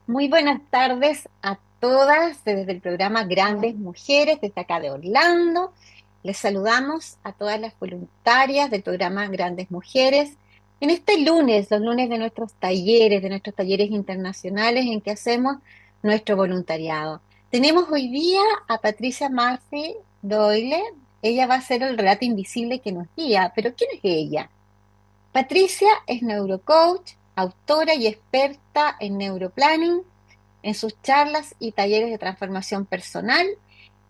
Muy buenas tardes a todas desde el programa Grandes Mujeres, desde acá de Orlando. Les saludamos a todas las voluntarias del programa Grandes Mujeres en este lunes, los lunes de nuestros talleres internacionales en que hacemos nuestro voluntariado. Tenemos hoy día a Patricia Murphy Doyle. Ella va a ser el relato invisible que nos guía, pero ¿quién es ella? Patricia es neurocoach, autora y experta en neuroplanning. En sus charlas y talleres de transformación personal,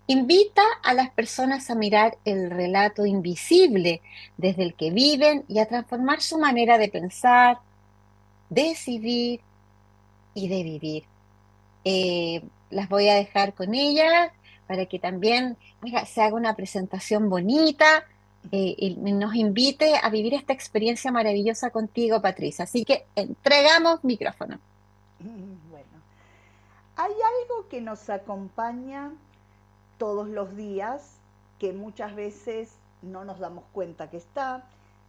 invita a las personas a mirar el relato invisible desde el que viven y a transformar su manera de pensar, decidir y de vivir. Las voy a dejar con ella para que también se haga una presentación bonita y nos invite a vivir esta experiencia maravillosa contigo, Patricia. Así que entregamos micrófono. Bueno, hay algo que nos acompaña todos los días que muchas veces no nos damos cuenta que está,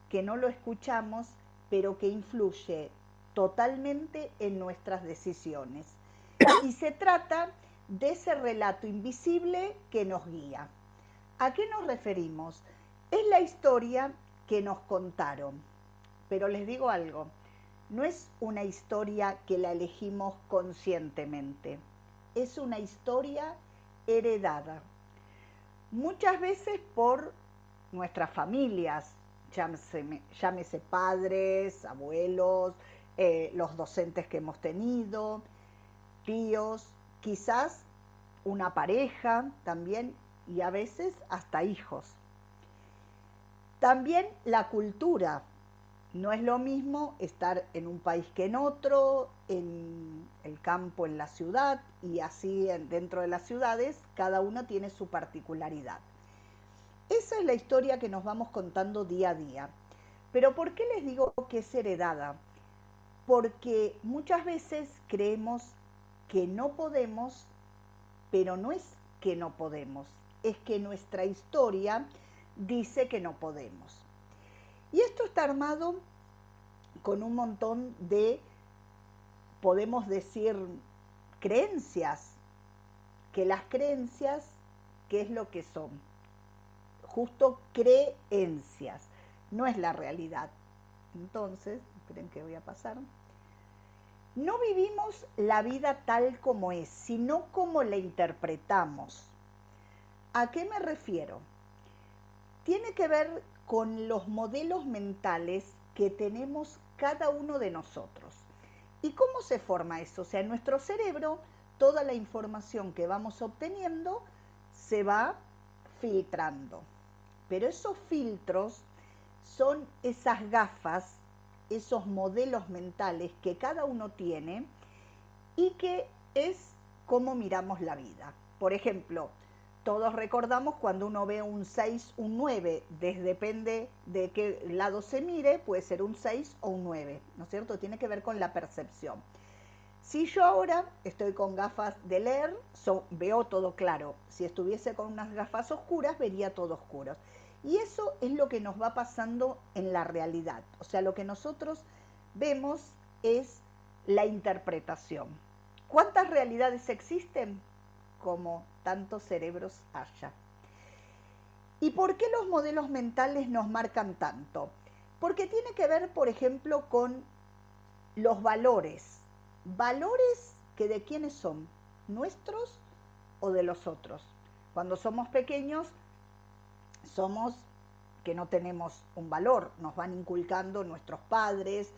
que no lo escuchamos, pero que influye totalmente en nuestras decisiones. Y se trata de ese relato invisible que nos guía. ¿A qué nos referimos? Es la historia que nos contaron. Pero les digo algo, no es una historia que la elegimos conscientemente, es una historia heredada, muchas veces por nuestras familias, llámese padres, abuelos, los docentes que hemos tenido, tíos, quizás una pareja también y a veces hasta hijos. También la cultura. No es lo mismo estar en un país que en otro, en el campo, en la ciudad, y así dentro de las ciudades, cada uno tiene su particularidad. Esa es la historia que nos vamos contando día a día. Pero ¿por qué les digo que es heredada? Porque muchas veces creemos que no podemos, pero no es que no podemos, es que nuestra historia dice que no podemos. Y esto está armado con un montón de, podemos decir, creencias, que las creencias, ¿qué es lo que son? Justo creencias, no es la realidad. Entonces, esperen que voy a pasar. No vivimos la vida tal como es, sino como la interpretamos. ¿A qué me refiero? Tiene que ver con los modelos mentales que tenemos cada uno de nosotros. ¿Y cómo se forma eso? O sea, en nuestro cerebro toda la información que vamos obteniendo se va filtrando. Pero esos filtros son esas gafas, esos modelos mentales que cada uno tiene y que es cómo miramos la vida. Por ejemplo, todos recordamos cuando uno ve un 6, un 9, depende de qué lado se mire, puede ser un 6 o un 9, ¿no es cierto? Tiene que ver con la percepción. Si yo ahora estoy con gafas de leer, veo todo claro. Si estuviese con unas gafas oscuras, vería todo oscuro. Y eso es lo que nos va pasando en la realidad. O sea, lo que nosotros vemos es la interpretación. ¿Cuántas realidades existen? Como tantos cerebros haya. ¿Y por qué los modelos mentales nos marcan tanto? Porque tiene que ver, por ejemplo, con los valores. Valores que de quiénes son, nuestros o de los otros. Cuando somos pequeños, somos que no tenemos un valor, nos van inculcando nuestros padres.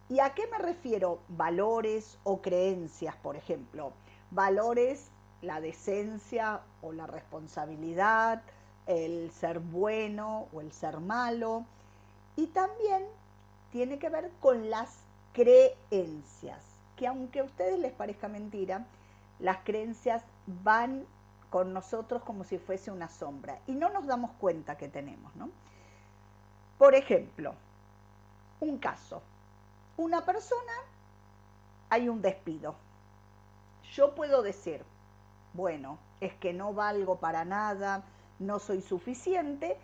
¿Y a qué me refiero? Valores o creencias, por ejemplo. Valores, la decencia o la responsabilidad, el ser bueno o el ser malo. Y también tiene que ver con las creencias, que aunque a ustedes les parezca mentira, las creencias van con nosotros como si fuese una sombra y no nos damos cuenta que tenemos, ¿no? Por ejemplo, un caso, una persona, hay un despido. Yo puedo decir, bueno, es que no valgo para nada, no soy suficiente,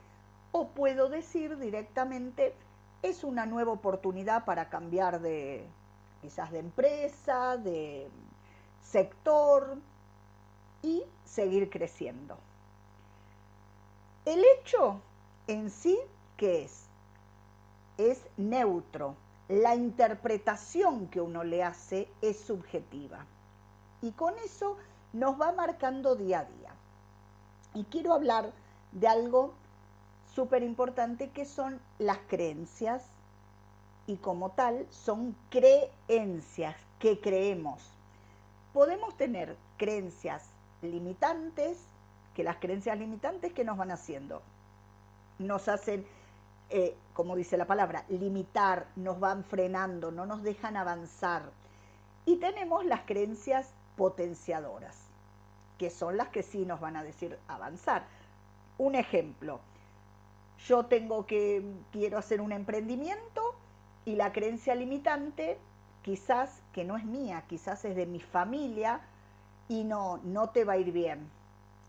o puedo decir directamente, es una nueva oportunidad para cambiar quizás de empresa, de sector, y seguir creciendo. El hecho en sí, ¿qué es? Es neutro. La interpretación que uno le hace es subjetiva. Y con eso nos va marcando día a día. Y quiero hablar de algo súper importante que son las creencias, y como tal son creencias que creemos. Podemos tener creencias limitantes, que las creencias limitantes que nos van haciendo, nos hacen, como dice la palabra, limitar, nos van frenando, no nos dejan avanzar. Y tenemos las creencias potenciadoras, que son las que sí nos van a decir avanzar. Un ejemplo, yo quiero hacer un emprendimiento y la creencia limitante quizás que no es mía, quizás es de mi familia y no te va a ir bien.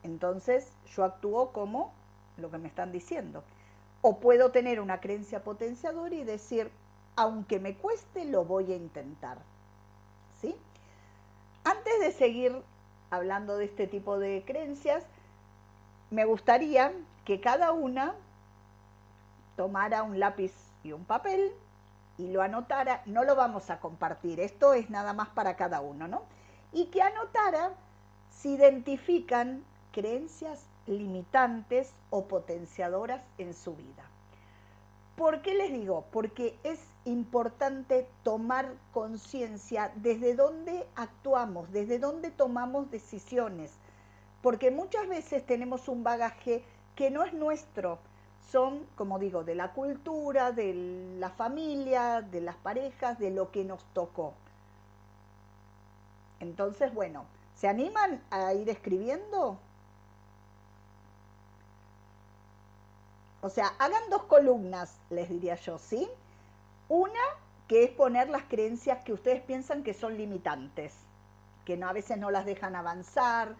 Entonces yo actúo como lo que me están diciendo. O puedo tener una creencia potenciadora y decir, aunque me cueste, lo voy a intentar. ¿Sí? Antes de seguir hablando de este tipo de creencias, me gustaría que cada una tomara un lápiz y un papel y lo anotara. No lo vamos a compartir, esto es nada más para cada uno, ¿no? Y que anotara si identifican creencias limitantes o potenciadoras en su vida. ¿Por qué les digo? Porque es importante tomar conciencia desde dónde actuamos, desde dónde tomamos decisiones, porque muchas veces tenemos un bagaje que no es nuestro, son, como digo, de la cultura, de la familia, de las parejas, de lo que nos tocó. Entonces, bueno, ¿se animan a ir escribiendo? O sea, hagan dos columnas, les diría yo, ¿sí? Una que es poner las creencias que ustedes piensan que son limitantes, que no, a veces no las dejan avanzar.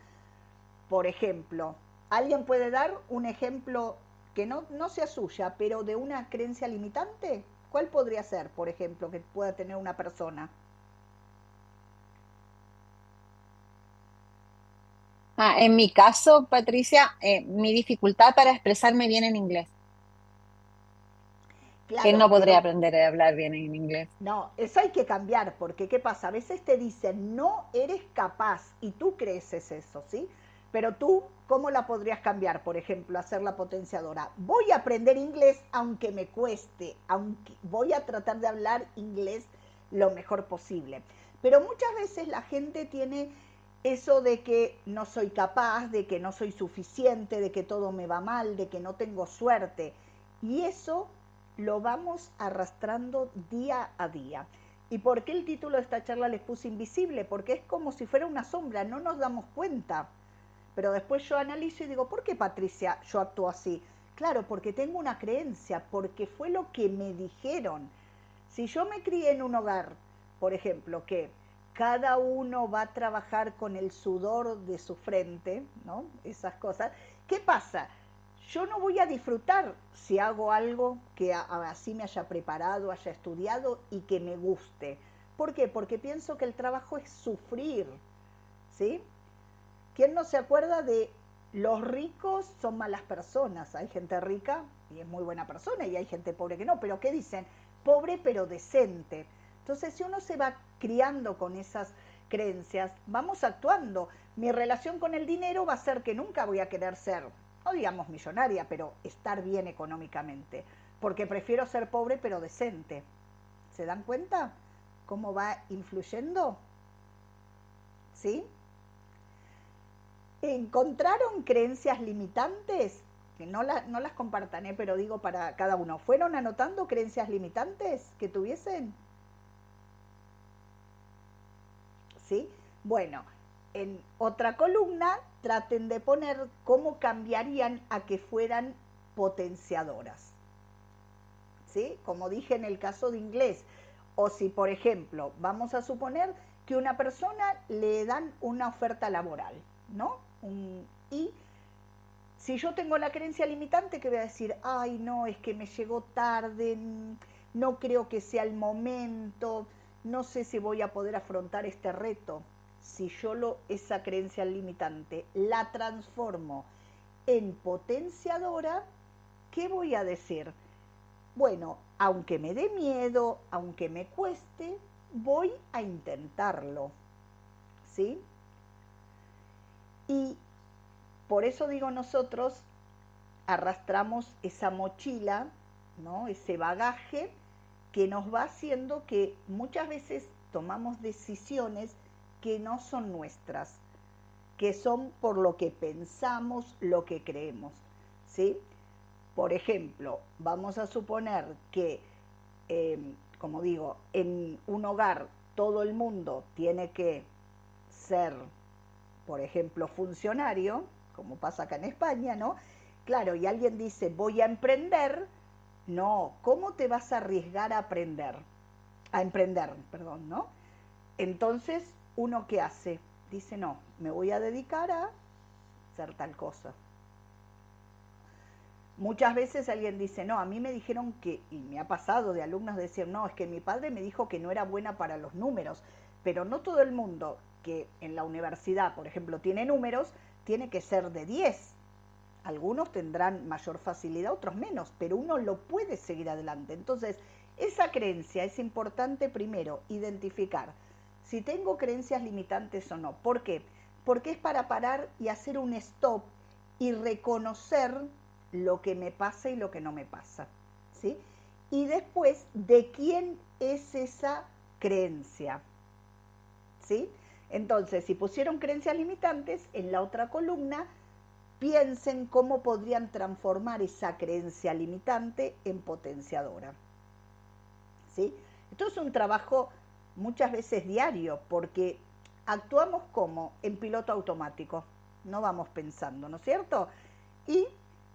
Por ejemplo, ¿alguien puede dar un ejemplo que no sea suya, pero de una creencia limitante? ¿Cuál podría ser, por ejemplo, que pueda tener una persona? En mi caso, Patricia, mi dificultad para expresarme bien en inglés, que Claro, no podré pero aprender a hablar bien en inglés. no, eso hay que cambiar, porque ¿qué pasa? A veces te dicen, no eres capaz, y tú crees eso, ¿sí? Pero tú, ¿cómo la podrías cambiar? Por ejemplo, hacer la potenciadora. Voy a aprender inglés aunque me cueste, aunque voy a tratar de hablar inglés lo mejor posible. Pero muchas veces la gente tiene eso de que no soy capaz, de que no soy suficiente, de que todo me va mal, de que no tengo suerte. Y eso lo vamos arrastrando día a día. ¿Y por qué el título de esta charla les puse invisible? Porque es como si fuera una sombra, no nos damos cuenta. Pero después yo analizo y digo, ¿por qué Patricia yo actúo así? Claro, porque tengo una creencia, porque fue lo que me dijeron. Si yo me crié en un hogar, por ejemplo, que cada uno va a trabajar con el sudor de su frente, ¿no? Esas cosas. ¿Qué pasa? Yo no voy a disfrutar si hago algo que así me haya preparado, haya estudiado y que me guste. ¿Por qué? Porque pienso que el trabajo es sufrir, ¿sí? ¿Quién no se acuerda de los ricos son malas personas? Hay gente rica y es muy buena persona y hay gente pobre que no, pero ¿qué dicen? Pobre pero decente. Entonces, si uno se va criando con esas creencias, vamos actuando. Mi relación con el dinero va a ser que nunca voy a querer ser, no digamos millonaria, pero estar bien económicamente, porque prefiero ser pobre pero decente. ¿Se dan cuenta cómo va influyendo? ¿Sí? ¿Encontraron creencias limitantes? Que no las compartan, pero digo para cada uno. ¿Fueron anotando creencias limitantes que tuviesen? ¿Sí? Bueno, en otra columna traten de poner cómo cambiarían a que fueran potenciadoras. ¿Sí? Como dije en el caso de inglés. O si, por ejemplo, vamos a suponer que una persona le dan una oferta laboral, ¿no? Y si yo tengo la creencia limitante, que voy a decir, ay, no, es que me llegó tarde, no creo que sea el momento. no sé si voy a poder afrontar este reto. Si yo esa creencia limitante la transformo en potenciadora, ¿qué voy a decir? Bueno, aunque me dé miedo, aunque me cueste, voy a intentarlo, ¿sí? Y por eso digo, nosotros arrastramos esa mochila, ¿no? Ese bagaje que nos va haciendo que muchas veces tomamos decisiones que no son nuestras, que son por lo que pensamos, lo que creemos, ¿sí? Por ejemplo, vamos a suponer que, como digo, en un hogar todo el mundo tiene que ser, por ejemplo, funcionario, como pasa acá en España, ¿no? Claro, y alguien dice, voy a emprender, no, ¿cómo te vas a arriesgar a aprender? A emprender, perdón, ¿no? Entonces, ¿uno qué hace? Dice, no, me voy a dedicar a hacer tal cosa. Muchas veces alguien dice, no, a mí me dijeron que, y me ha pasado de alumnos decir, no, es que mi padre me dijo que no era buena para los números, pero no todo el mundo que en la universidad, por ejemplo, tiene números, tiene que ser de 10. Algunos tendrán mayor facilidad, otros menos, pero uno lo puede seguir adelante. Entonces, esa creencia es importante primero identificar si tengo creencias limitantes o no. ¿Por qué? Porque es para parar y hacer un stop y reconocer lo que me pasa y lo que no me pasa, ¿sí? Y después, ¿de quién es esa creencia? ¿Sí? Entonces, si pusieron creencias limitantes, en la otra columna piensen cómo podrían transformar esa creencia limitante en potenciadora, ¿sí? Esto es un trabajo muchas veces diario, porque actuamos como en piloto automático, no vamos pensando, ¿no es cierto? Y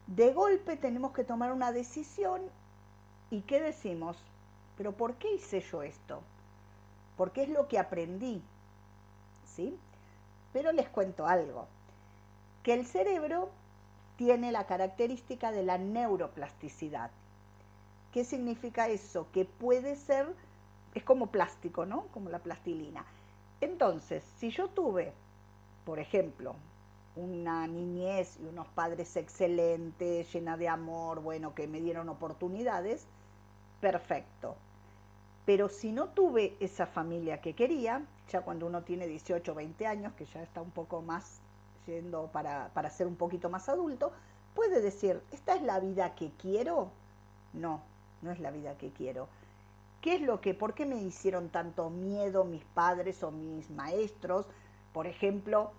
de golpe tenemos que tomar una decisión y ¿qué decimos? ¿Pero por qué hice yo esto? Porque es lo que aprendí, ¿sí? Pero les cuento algo, que el cerebro tiene la característica de la neuroplasticidad. ¿Qué significa eso? Que puede ser, es como plástico, ¿no? Como la plastilina. Entonces, si yo tuve, por ejemplo, una niñez y unos padres excelentes, llena de amor, bueno, que me dieron oportunidades, perfecto. Pero si no tuve esa familia que quería, ya cuando uno tiene 18 o 20 años, que ya está un poco más yendo para ser un poquito más adulto, puede decir, ¿esta es la vida que quiero? No, no es la vida que quiero. ¿Qué es lo que, por qué me hicieron tanto miedo mis padres o mis maestros? Por ejemplo,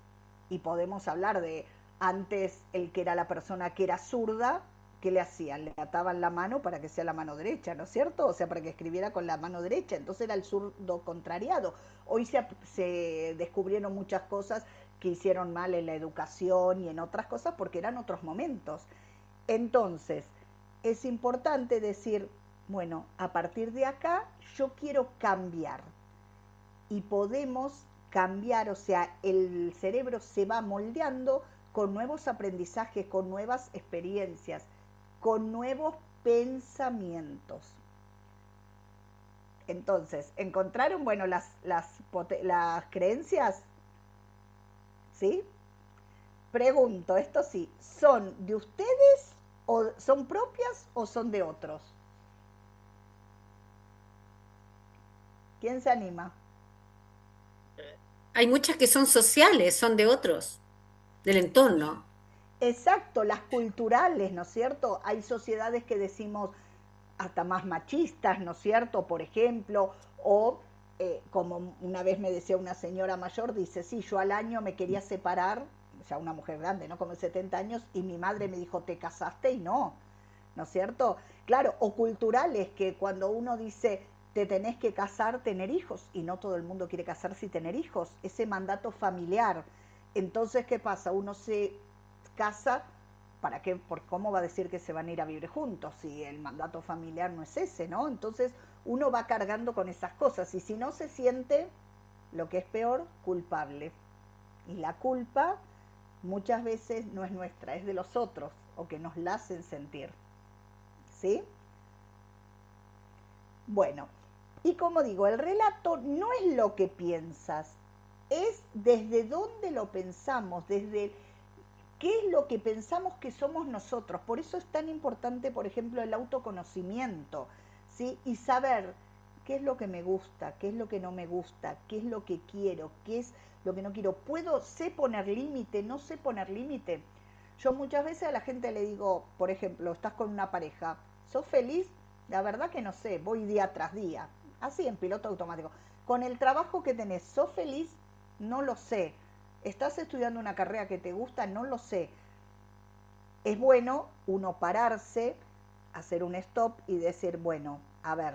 y podemos hablar de antes el que era la persona que era zurda, ¿qué le hacían? Le ataban la mano para que sea la mano derecha, ¿no es cierto? O sea, para que escribiera con la mano derecha. Entonces era el zurdo contrariado. Hoy se descubrieron muchas cosas que hicieron mal en la educación y en otras cosas porque eran otros momentos. Entonces, es importante decir, bueno, a partir de acá yo quiero cambiar y podemos cambiar, o sea, el cerebro se va moldeando con nuevos aprendizajes, con nuevas experiencias, con nuevos pensamientos. Entonces, encontraron, bueno, las creencias, ¿sí? Pregunto, esto sí, ¿son de ustedes o son propias o son de otros? ¿Quién se anima? Hay muchas que son sociales, son de otros, del entorno. Exacto, las culturales, ¿no es cierto? Hay sociedades que decimos hasta más machistas, ¿no es cierto? Por ejemplo, o como una vez me decía una señora mayor, dice, sí, yo al año me quería separar, o sea, una mujer grande, ¿no? Como 70 años, y mi madre me dijo, ¿te casaste? Y no, ¿no es cierto? Claro, o culturales, que cuando uno dice, te tenés que casar, tener hijos, y no todo el mundo quiere casarse y tener hijos, ese mandato familiar. Entonces, ¿qué pasa? Uno se casa, ¿para qué? ¿Por cómo va a decir que se van a ir a vivir juntos si el mandato familiar no es ese, ¿no? Entonces uno va cargando con esas cosas y si no se siente, lo que es peor, culpable. Y la culpa muchas veces no es nuestra, es de los otros o que nos la hacen sentir. ¿Sí? Bueno, Y como digo, el relato no es lo que piensas, es desde dónde lo pensamos, desde qué es lo que pensamos que somos nosotros. Por eso es tan importante, por ejemplo, el autoconocimiento, ¿sí? Y saber qué es lo que me gusta, qué es lo que no me gusta, qué es lo que quiero, qué es lo que no quiero. Sé poner límite, no sé poner límite. Yo muchas veces a la gente le digo, por ejemplo, estás con una pareja, ¿sos feliz? La verdad que no sé, voy día tras día, así en piloto automático. Con el trabajo que tenés, ¿sos feliz? No lo sé. ¿Estás estudiando una carrera que te gusta? No lo sé. Es bueno uno pararse, hacer un stop y decir, bueno, a ver,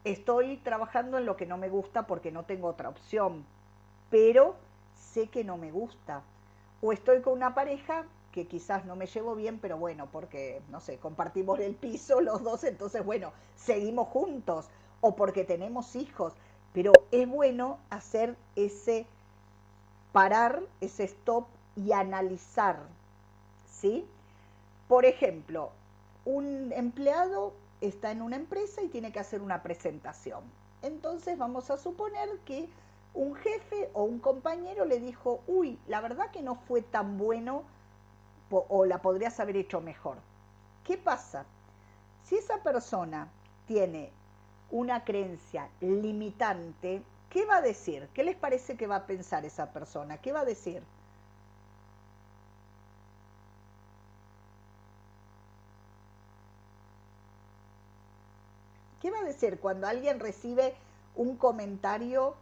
estoy trabajando en lo que no me gusta porque no tengo otra opción, pero sé que no me gusta. O estoy con una pareja que quizás no me llevo bien, pero bueno, porque, no sé, compartimos el piso los dos, entonces, bueno, seguimos juntos. O porque tenemos hijos. Pero es bueno hacer ese parar, ese stop y analizar, ¿sí? Por ejemplo, un empleado está en una empresa y tiene que hacer una presentación. Entonces vamos a suponer que un jefe o un compañero le dijo, uy, la verdad que no fue tan bueno o la podrías haber hecho mejor. ¿Qué pasa? Si esa persona tiene una creencia limitante, ¿qué va a decir? ¿Qué les parece que va a pensar esa persona? ¿Qué va a decir? ¿Qué va a decir cuando alguien recibe un comentario,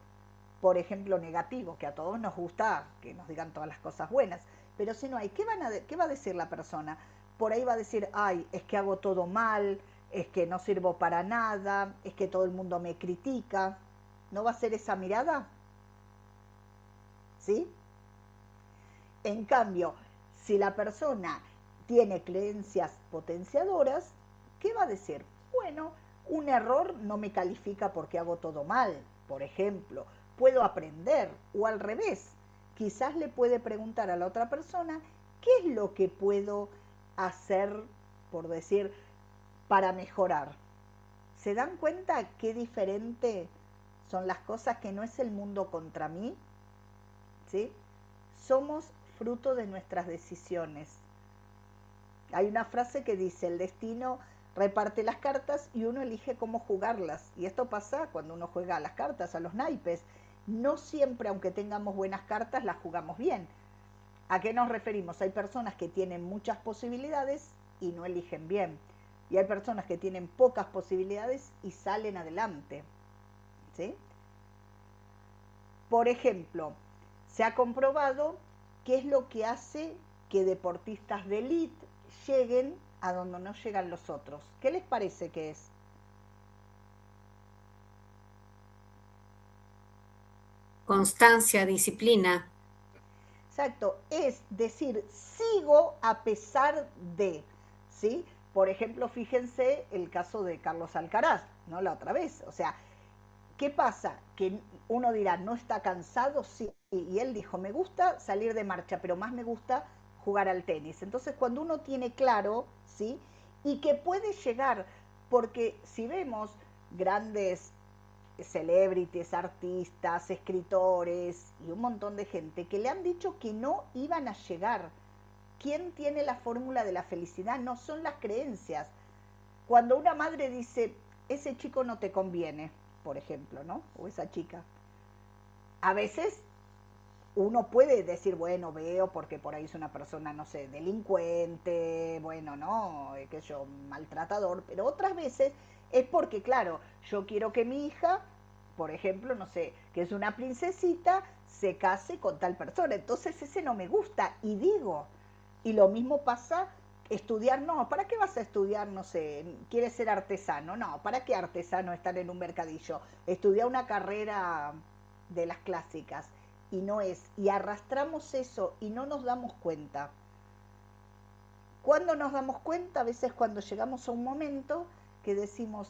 por ejemplo, negativo, que a todos nos gusta que nos digan todas las cosas buenas, pero si no hay, ¿qué va a decir la persona? Por ahí va a decir, ay, es que hago todo mal, es que no sirvo para nada, es que todo el mundo me critica. ¿No va a ser esa mirada? ¿Sí? En cambio, si la persona tiene creencias potenciadoras, ¿qué va a decir? Bueno, un error no me califica porque hago todo mal, por ejemplo. Puedo aprender o al revés. Quizás le puede preguntar a la otra persona qué es lo que puedo hacer, por decir, para mejorar. ¿Se dan cuenta qué diferente son las cosas, que no es el mundo contra mí? ¿Sí? Somos fruto de nuestras decisiones. Hay una frase que dice, el destino reparte las cartas y uno elige cómo jugarlas. Y esto pasa cuando uno juega a las cartas, a los naipes. No siempre, aunque tengamos buenas cartas, las jugamos bien. ¿A qué nos referimos? Hay personas que tienen muchas posibilidades y no eligen bien. Y hay personas que tienen pocas posibilidades y salen adelante. ¿Sí? Por ejemplo, se ha comprobado qué es lo que hace que deportistas de élite lleguen a donde no llegan los otros. ¿Qué les parece que es? Constancia, disciplina. Exacto, es decir, sigo a pesar de, ¿sí? Por ejemplo, fíjense el caso de Carlos Alcaraz, ¿no? La otra vez, o sea, ¿qué pasa? Que uno dirá, ¿no está cansado? Sí. Y él dijo, me gusta salir de marcha, pero más me gusta jugar al tenis. Entonces, cuando uno tiene claro, ¿sí? Y que puede llegar, porque si vemos grandes celebrities, artistas, escritores y un montón de gente que le han dicho que no iban a llegar. ¿Quién tiene la fórmula de la felicidad? No son las creencias. Cuando una madre dice, ese chico no te conviene, por ejemplo, ¿no? O esa chica. A veces uno puede decir, bueno, veo porque por ahí es una persona, no sé, delincuente, bueno, no, que yo, maltratador, pero otras veces es porque, claro, yo quiero que mi hija, por ejemplo, no sé, que es una princesita, se case con tal persona, entonces ese no me gusta y digo, y lo mismo pasa estudiar, no, ¿para qué vas a estudiar, no sé, quieres ser artesano? No, ¿para qué artesano estar en un mercadillo? Estudia una carrera de las clásicas y no es, y arrastramos eso y no nos damos cuenta. ¿Cuándo nos damos cuenta? A veces cuando llegamos a un momento que decimos,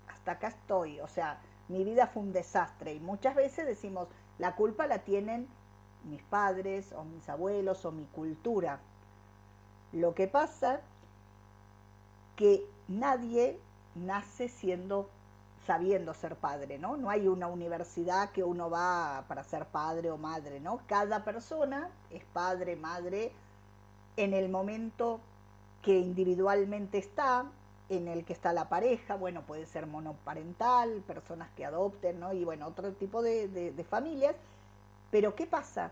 hasta acá estoy, o sea, mi vida fue un desastre y muchas veces decimos, la culpa la tienen mis padres o mis abuelos o mi cultura. Lo que pasa que nadie nace siendo sabiendo ser padre, ¿no? No hay una universidad que uno va para ser padre o madre, ¿no? Cada persona es padre, madre, en el momento que individualmente está, en el que está la pareja, bueno, puede ser monoparental, personas que adopten, ¿no? Y bueno, otro tipo de familias. Pero ¿qué pasa?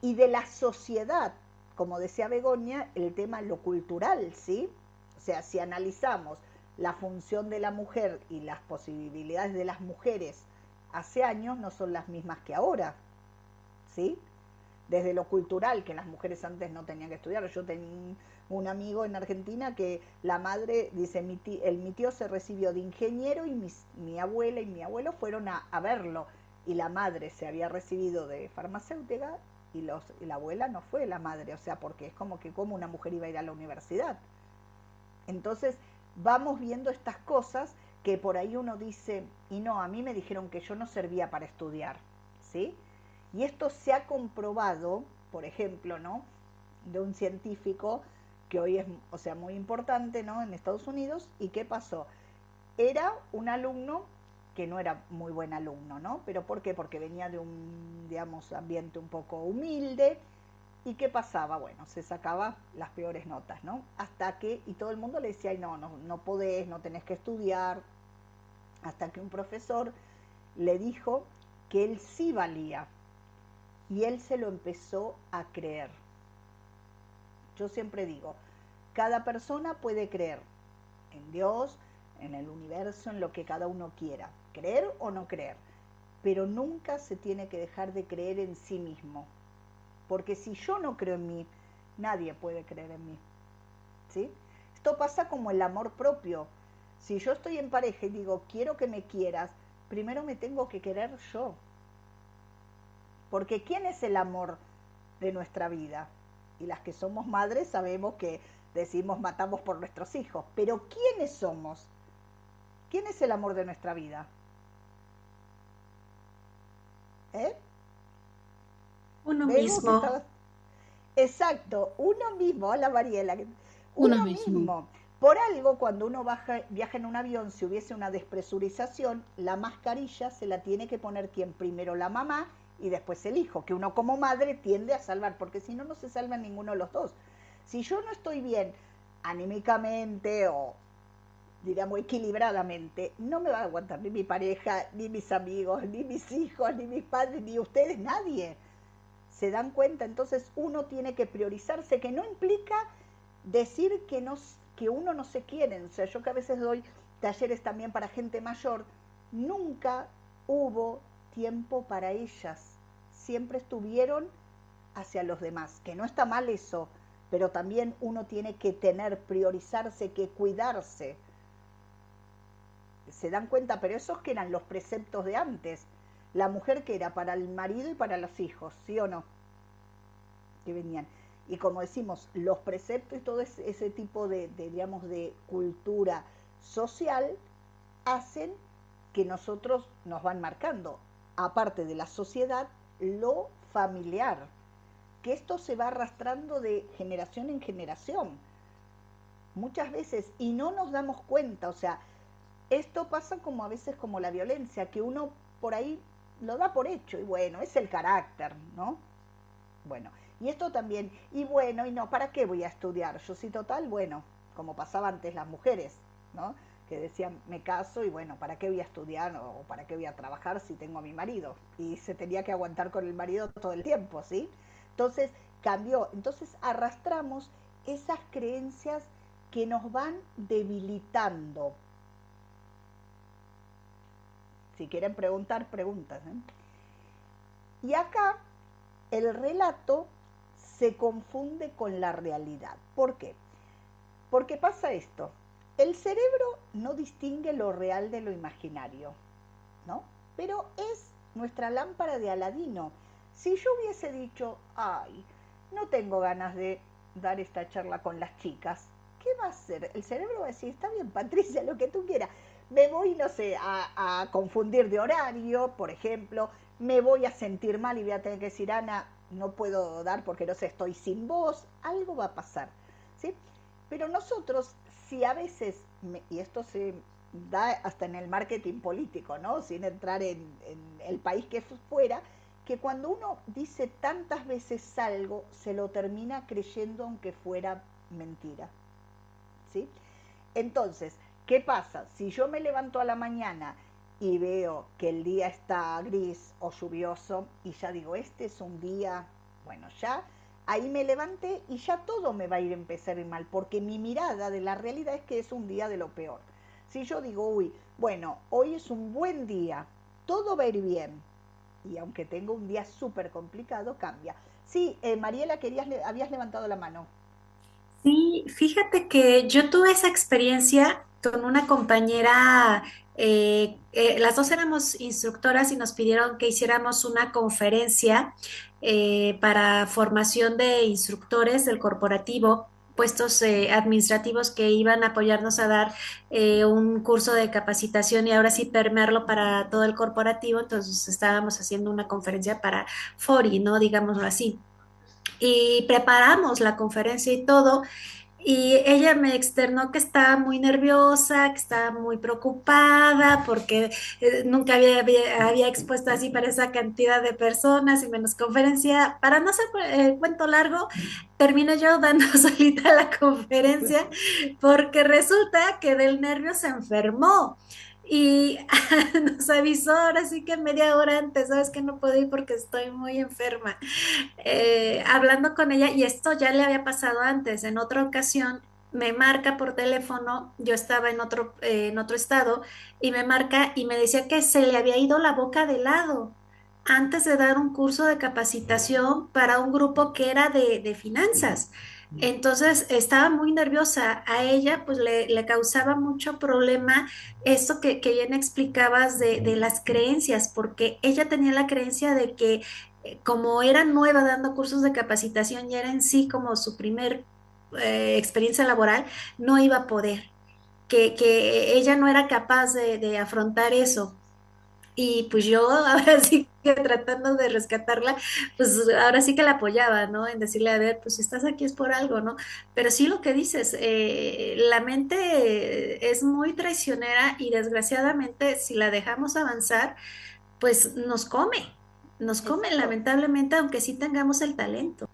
Y de la sociedad, como decía Begoña, el tema lo cultural, ¿sí? O sea, si analizamos la función de la mujer y las posibilidades de las mujeres hace años no son las mismas que ahora, ¿sí? Desde lo cultural, que las mujeres antes no tenían que estudiar. Yo tenía un amigo en Argentina que la madre dice, mi tío se recibió de ingeniero y mi abuela y mi abuelo fueron a verlo, y la madre se había recibido de farmacéutica y la abuela no fue la madre, o sea, porque es como que como una mujer iba a ir a la universidad. Entonces vamos viendo estas cosas que por ahí uno dice, y no, a mí me dijeron que yo no servía para estudiar, ¿sí? Y esto se ha comprobado, por ejemplo, ¿no? De un científico que hoy es, o sea, muy importante, ¿no? En Estados Unidos. ¿Y qué pasó? Era un alumno que no era muy buen alumno, ¿no? ¿Pero por qué? Porque venía de un, digamos, ambiente un poco humilde. ¿Y qué pasaba? Bueno, se sacaba las peores notas, ¿no? Hasta que, y todo el mundo le decía, ay, no, no, no podés, no tenés que estudiar. Hasta que un profesor le dijo que él sí valía, y él se lo empezó a creer. Yo siempre digo, cada persona puede creer en Dios, en el universo, en lo que cada uno quiera, creer o no creer, pero nunca se tiene que dejar de creer en sí mismo, porque si yo no creo en mí, nadie puede creer en mí, ¿sí? Esto pasa como el amor propio. Si yo estoy en pareja y digo, quiero que me quieras, primero me tengo que querer yo, porque ¿quién es el amor de nuestra vida? Y las que somos madres sabemos que decimos matamos por nuestros hijos, pero ¿quiénes somos? ¿Quién es el amor de nuestra vida? ¿Eh? Uno Vemos que mismo, estabas... Exacto, uno mismo, hola Mariela, Uno uno mismo. mismo. Por algo, cuando uno viaja en un avión, si hubiese una despresurización, la mascarilla se la tiene que poner quien primero, la mamá y después el hijo, que uno como madre tiende a salvar, porque si no, no se salva ninguno de los dos. Si yo no estoy bien anímicamente o, digamos, equilibradamente, no me va a aguantar ni mi pareja, ni mis amigos, ni mis hijos, ni mis padres, ni ustedes, nadie. ¿Se dan cuenta? Entonces uno tiene que priorizarse, que no implica decir que, no, que uno no se quiere. O sea, yo que a veces doy talleres también para gente mayor, nunca hubo tiempo para ellas. Siempre estuvieron hacia los demás, que no está mal eso, pero también uno tiene que tener, priorizarse, que cuidarse. ¿Se dan cuenta? Pero esos que eran los preceptos de antes. La mujer que era para el marido y para los hijos, ¿sí o no? Que venían. Y como decimos, los preceptos y todo ese tipo digamos, de cultura social hacen que nosotros nos van marcando, aparte de la sociedad, lo familiar, que esto se va arrastrando de generación en generación, muchas veces, y no nos damos cuenta. O sea, esto pasa como a veces como la violencia, que uno por ahí lo da por hecho, y bueno, es el carácter, ¿no? Bueno, y esto también, y bueno, y no, ¿para qué voy a estudiar? Yo sí, total, bueno, como pasaba antes las mujeres, ¿no? Que decían, me caso y bueno, ¿para qué voy a estudiar o para qué voy a trabajar si tengo a mi marido? Y se tenía que aguantar con el marido todo el tiempo, ¿sí? Entonces cambió, entonces arrastramos esas creencias que nos van debilitando. Si quieren preguntar, preguntas, ¿eh? Y acá el relato se confunde con la realidad. ¿Por qué? Porque pasa esto. El cerebro no distingue lo real de lo imaginario, ¿no? Pero es nuestra lámpara de Aladino. Si yo hubiese dicho, ay, no tengo ganas de dar esta charla con las chicas, ¿qué va a hacer? El cerebro va a decir, está bien, Patricia, lo que tú quieras. Me voy, no sé, a confundir de horario, por ejemplo, me voy a sentir mal y voy a tener que decir, Ana, no puedo dar porque no sé, estoy sin voz, algo va a pasar, ¿sí? Pero nosotros, si a veces, y esto se da hasta en el marketing político, ¿no? Sin entrar en el país que fuera, que cuando uno dice tantas veces algo, se lo termina creyendo aunque fuera mentira, ¿sí? Entonces, ¿qué pasa? Si yo me levanto a la mañana y veo que el día está gris o lluvioso y ya digo, este es un día, bueno, ya ahí me levanté y ya todo me va a ir a empezar a ir mal, porque mi mirada de la realidad es que es un día de lo peor. Si yo digo, uy, bueno, hoy es un buen día, todo va a ir bien, y aunque tengo un día súper complicado, cambia. Sí, Mariela, habías levantado la mano. Sí, fíjate que yo tuve esa experiencia con una compañera, las dos éramos instructoras y nos pidieron que hiciéramos una conferencia para formación de instructores del corporativo, puestos administrativos que iban a apoyarnos a dar un curso de capacitación y ahora sí permearlo para todo el corporativo. Entonces estábamos haciendo una conferencia para Fori, ¿no? Digámoslo así y preparamos la conferencia y todo. Y ella me externó que estaba muy nerviosa, que estaba muy preocupada porque nunca había expuesto así para esa cantidad de personas y menos conferencia. Para no hacer el cuento largo, terminé yo dando solita la conferencia porque resulta que del nervio se enfermó. Y nos avisó ahora sí que media hora antes, sabes que no puedo ir porque estoy muy enferma. Hablando con ella, y esto ya le había pasado antes, en otra ocasión me marca por teléfono, yo estaba en otro estado, y me marca y me decía que se le había ido la boca de lado antes de dar un curso de capacitación para un grupo que era de finanzas. Entonces estaba muy nerviosa. A ella pues le causaba mucho problema esto que bien explicabas de las creencias, porque ella tenía la creencia de que como era nueva dando cursos de capacitación y era en sí como su primer experiencia laboral, no iba a poder, que ella no era capaz de afrontar eso. Y pues yo ahora sí que tratando de rescatarla, pues ahora sí que la apoyaba, ¿no? En decirle, a ver, pues si estás aquí es por algo, ¿no? Pero sí lo que dices, la mente es muy traicionera y desgraciadamente si la dejamos avanzar, pues nos come Exacto, lamentablemente, aunque sí tengamos el talento.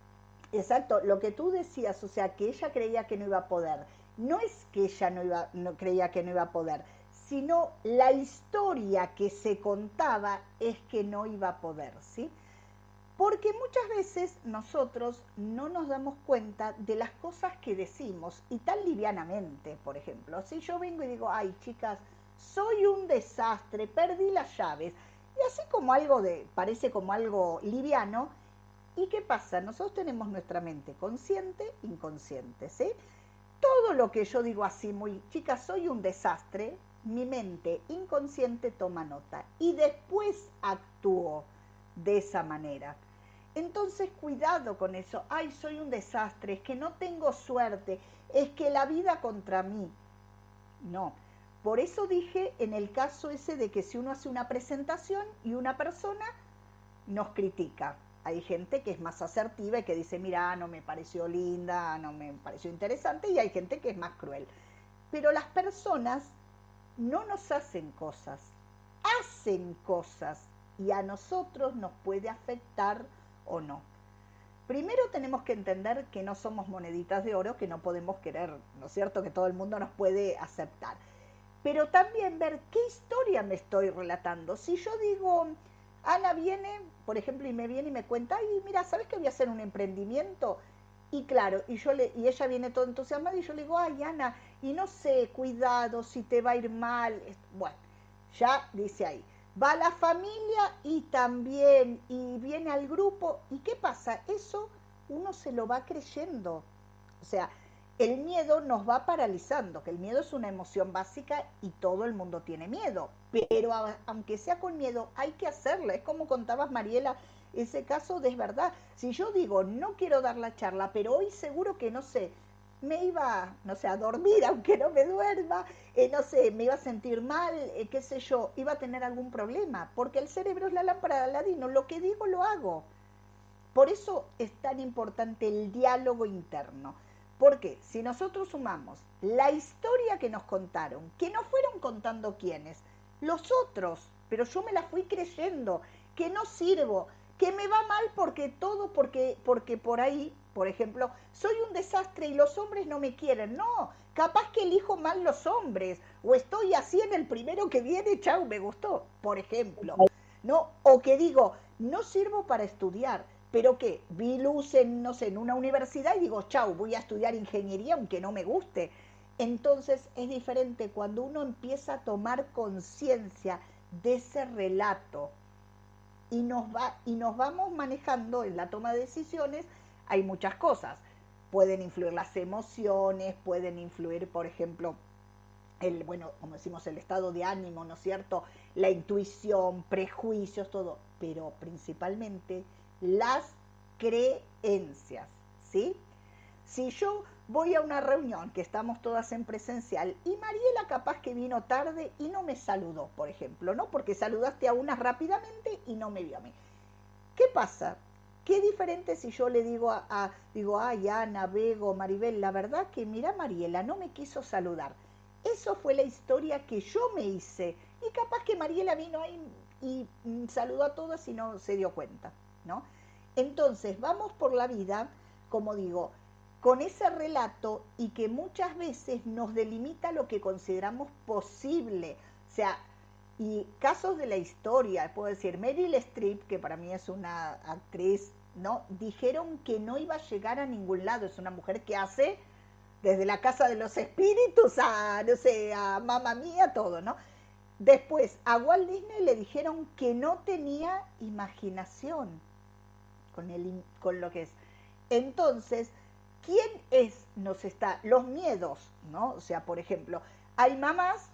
exacto, lo que tú decías, o sea, que ella creía que no iba a poder, no es que ella no creía que no iba a poder, sino la historia que se contaba es que no iba a poder, ¿sí? Porque muchas veces nosotros no nos damos cuenta de las cosas que decimos y tan livianamente, por ejemplo. Si yo vengo y digo, ay chicas, soy un desastre, perdí las llaves, y así como algo parece como algo liviano, ¿y qué pasa? Nosotros tenemos nuestra mente consciente, inconsciente, ¿sí? Todo lo que yo digo así muy, chicas, soy un desastre, mi mente inconsciente toma nota y después actúo de esa manera. Entonces, cuidado con eso. Ay, soy un desastre, es que no tengo suerte, es que la vida contra mí. No. Por eso dije en el caso ese de que si uno hace una presentación y una persona nos critica. Hay gente que es más asertiva y que dice, mira, no me pareció linda, no me pareció interesante, y hay gente que es más cruel. Pero las personas no nos hacen cosas y a nosotros nos puede afectar o no. Primero tenemos que entender que no somos moneditas de oro, que no podemos querer, ¿no es cierto?, que todo el mundo nos puede aceptar. Pero también ver qué historia me estoy relatando. Si yo digo, Ana viene, por ejemplo, y me viene y me cuenta, ay, mira, ¿sabes que voy a hacer un emprendimiento? Y claro, y ella viene todo entusiasmada y yo le digo, ay, Ana, y no sé, cuidado, si te va a ir mal. Bueno, ya dice ahí, va la familia y también, y viene al grupo, ¿y qué pasa? Eso uno se lo va creyendo. O sea, el miedo nos va paralizando, que el miedo es una emoción básica y todo el mundo tiene miedo, pero aunque sea con miedo, hay que hacerlo. Es como contabas, Mariela, ese caso de es verdad. Si yo digo, no quiero dar la charla, pero hoy seguro que, no sé, me iba, no sé, a dormir, aunque no me duerma, no sé, me iba a sentir mal, qué sé yo, iba a tener algún problema, porque el cerebro es la lámpara de Aladino, lo que digo lo hago. Por eso es tan importante el diálogo interno. Porque si nosotros sumamos la historia que nos contaron, que nos fueron contando quiénes, los otros, pero yo me la fui creyendo, que no sirvo, que me va mal porque todo, porque por ahí, por ejemplo, soy un desastre y los hombres no me quieren. No, capaz que elijo mal los hombres, o estoy así en el primero que viene, chau, me gustó, por ejemplo. ¿No? O que digo, no sirvo para estudiar, pero que vi luz en, no sé, en una universidad y digo, chau, voy a estudiar ingeniería aunque no me guste. Entonces es diferente cuando uno empieza a tomar conciencia de ese relato y nos vamos manejando en la toma de decisiones. Hay muchas cosas. Pueden influir las emociones, pueden influir, por ejemplo, bueno, como decimos, el estado de ánimo, ¿no es cierto? La intuición, prejuicios, todo, pero principalmente las creencias, ¿sí? Si yo voy a una reunión que estamos todas en presencial y Mariela capaz que vino tarde y no me saludó, por ejemplo, ¿no? Porque saludaste a unas rápidamente y no me vio a mí. ¿Qué pasa? Qué diferente si yo le digo digo, ay, Ana, Bego, Maribel, la verdad que mira, Mariela no me quiso saludar. Eso fue la historia que yo me hice. Y capaz que Mariela vino ahí y saludó a todas y no se dio cuenta, ¿no? Entonces, vamos por la vida, como digo, con ese relato y que muchas veces nos delimita lo que consideramos posible. O sea, y casos de la historia, puedo decir, Meryl Streep, que para mí es una actriz, ¿no? Dijeron que no iba a llegar a ningún lado. Es una mujer que hace desde La Casa de los Espíritus a, no sé, a Mamma Mía, todo, ¿no? Después, a Walt Disney le dijeron que no tenía imaginación con lo que es. Entonces, ¿quién es? Nos está, los miedos, ¿no? O sea, por ejemplo, hay mamás,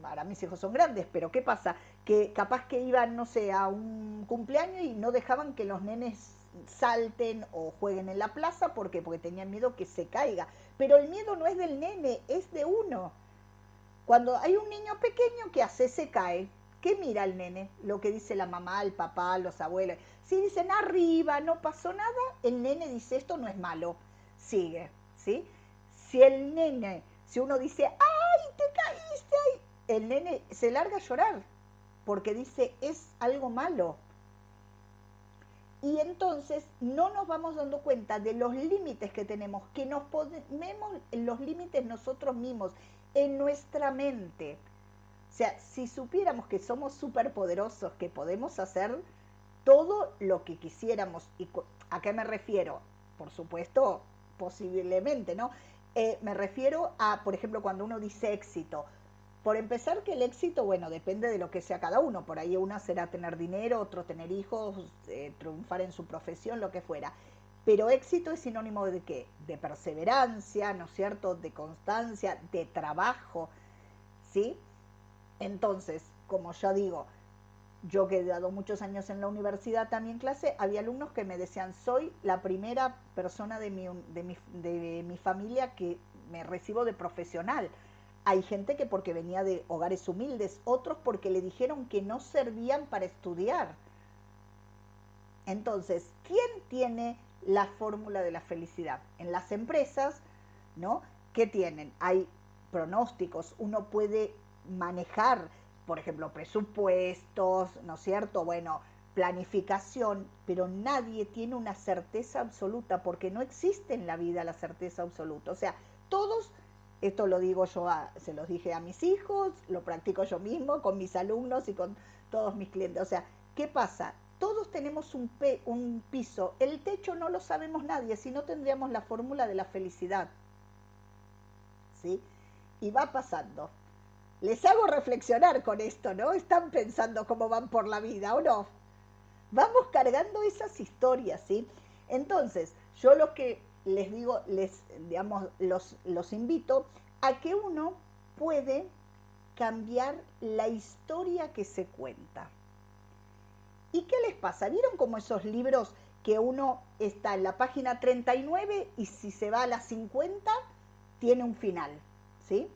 ahora mis hijos son grandes, pero ¿qué pasa? Que capaz que iban, no sé, a un cumpleaños y no dejaban que los nenes salten o jueguen en la plaza, ¿por qué? Porque tenían miedo que se caiga. Pero el miedo no es del nene, es de uno. Cuando hay un niño pequeño que hace, se cae, ¿qué mira el nene? Lo que dice la mamá, el papá, los abuelos. Si dicen arriba, no pasó nada, el nene dice esto no es malo, sigue, ¿sí? Si el nene, si uno dice, ¡ay, te caíste! Ay! El nene se larga a llorar porque dice es algo malo. Y entonces no nos vamos dando cuenta de los límites que tenemos, que nos ponemos los límites nosotros mismos, en nuestra mente. O sea, si supiéramos que somos superpoderosos, que podemos hacer todo lo que quisiéramos, ¿y a qué me refiero? Por supuesto, posiblemente, ¿no? Me refiero a, por ejemplo, cuando uno dice éxito. Por empezar, que el éxito, bueno, depende de lo que sea cada uno. Por ahí una será tener dinero, otro tener hijos, triunfar en su profesión, lo que fuera. Pero éxito es sinónimo de qué? De perseverancia, ¿no es cierto? De constancia, de trabajo, ¿sí? Entonces, como ya digo, yo que he dado muchos años en la universidad también clase, había alumnos que me decían, soy la primera persona de mi familia que me recibo de profesional. Hay gente que porque venía de hogares humildes, otros porque le dijeron que no servían para estudiar. Entonces, ¿quién tiene la fórmula de la felicidad? En las empresas, ¿no? ¿Qué tienen? Hay pronósticos, uno puede manejar, por ejemplo, presupuestos, ¿no es cierto? Bueno, planificación, pero nadie tiene una certeza absoluta porque no existe en la vida la certeza absoluta. O sea, todos, esto lo digo yo, se los dije a mis hijos, lo practico yo mismo con mis alumnos y con todos mis clientes. O sea, ¿qué pasa? Todos tenemos un piso, el techo no lo sabemos nadie, si no tendríamos la fórmula de la felicidad, ¿sí? Y va pasando. Les hago reflexionar con esto, ¿no? Están pensando cómo van por la vida, ¿o no? Vamos cargando esas historias, ¿sí? Entonces, yo lo que les digo, digamos, los invito a que uno puede cambiar la historia que se cuenta. ¿Y qué les pasa? ¿Vieron como esos libros que uno está en la página 39 y si se va a la 50 tiene un final, ¿sí?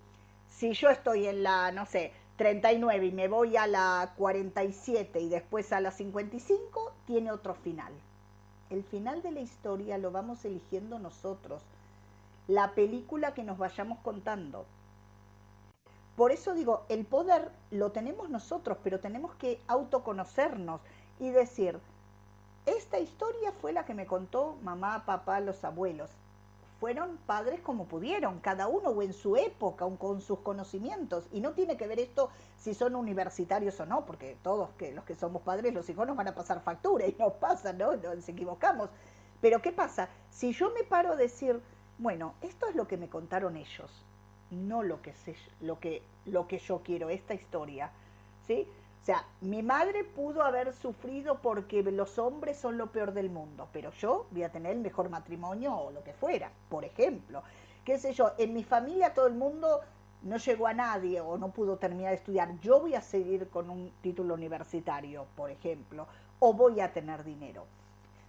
Si yo estoy en la, no sé, 39 y me voy a la 47 y después a la 55, tiene otro final. El final de la historia lo vamos eligiendo nosotros. la película que nos vayamos contando. Por eso digo, el poder lo tenemos nosotros, pero tenemos que autoconocernos y decir, esta historia fue la que me contó mamá, papá, los abuelos. Fueron padres como pudieron, cada uno o en su época, o con sus conocimientos. Y no tiene que ver esto si son universitarios o no, porque todos los que somos padres, los hijos nos van a pasar factura y nos pasa, ¿no? Nos equivocamos. Pero ¿qué pasa? Si yo me paro a decir, bueno, esto es lo que me contaron ellos, no lo que sé, lo que yo quiero, esta historia, ¿sí? O sea, mi madre pudo haber sufrido porque los hombres son lo peor del mundo, pero yo voy a tener el mejor matrimonio o lo que fuera, por ejemplo. Qué sé yo, en mi familia todo el mundo no llegó a nadie o no pudo terminar de estudiar. Yo voy a seguir con un título universitario, por ejemplo, o voy a tener dinero.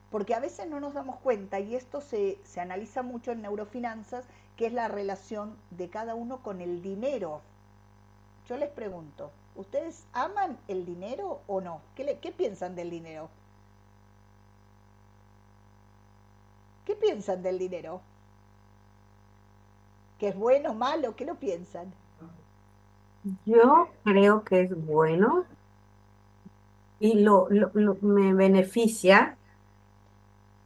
Porque a veces no nos damos cuenta, y esto se analiza mucho en neurofinanzas, que es la relación de cada uno con el dinero. Yo les pregunto, ¿ustedes aman el dinero o no? ¿Qué piensan del dinero? ¿Qué piensan del dinero? ¿Que es bueno o malo? ¿Qué lo piensan? Yo creo que es bueno y me beneficia,